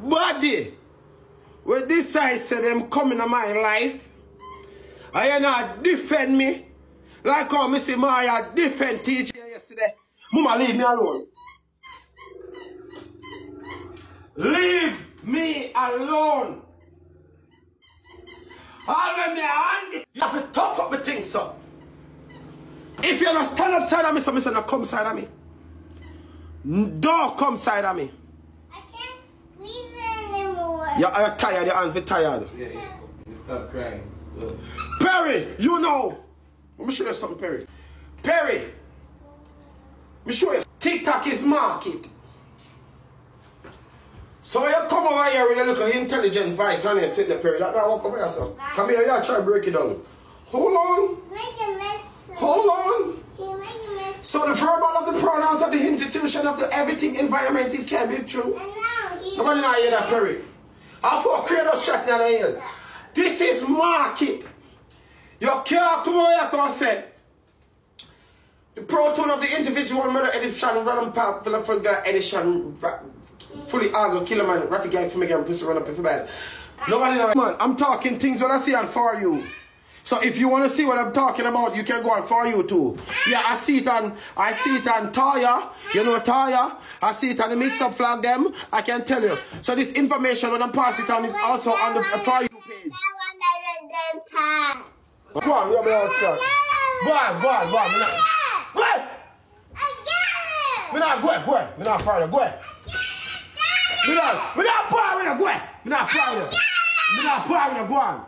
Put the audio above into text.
anybody will decide to them come in my life, and you not defend me like how Missy Maya defend TJ yesterday. Mama, leave me alone. Leave me alone. All when me hand, you have to tough up the things, so. If you don't stand up side of me, so me say no come side of me. Don't come side of me. I can't squeeze it anymore. You're tired, your hands are tired. Yeah, you stop crying. Look. Perry, you know. Let me show you something, Perry. Perry, let me show you. TikTok is market. So when you come over here with a little intelligent voice and you sit there, Perry, that walk over here, so. Come here, you try to break it down. Hold on. Make a mess. Hold on. You make a mess. So the verbal of the pronouns of the institution of the everything environment is can be true. And now you Nobody not hear that, Perry. I for creators chatting in the ears. This is market. You can't come over here and say the proton of the individual murder edition random part for edition fully argue kill a man, rapid guy for me again, pussy run up if bad. Nobody know. Man, I'm talking things what I see on For You. So if you want to see what I'm talking about, you can go on For You too. Yeah, I see it on Taya. You know Taya? I see it on the mix-up flag them. I can tell you. So this information when I'm passing it on is also on the For You page. Go on, we'll be outside. Go on. Go ahead. Me not go ahead. Me not fire. Go ahead. Me not fire. Go ahead. Me not fire. Me not fire. Go on.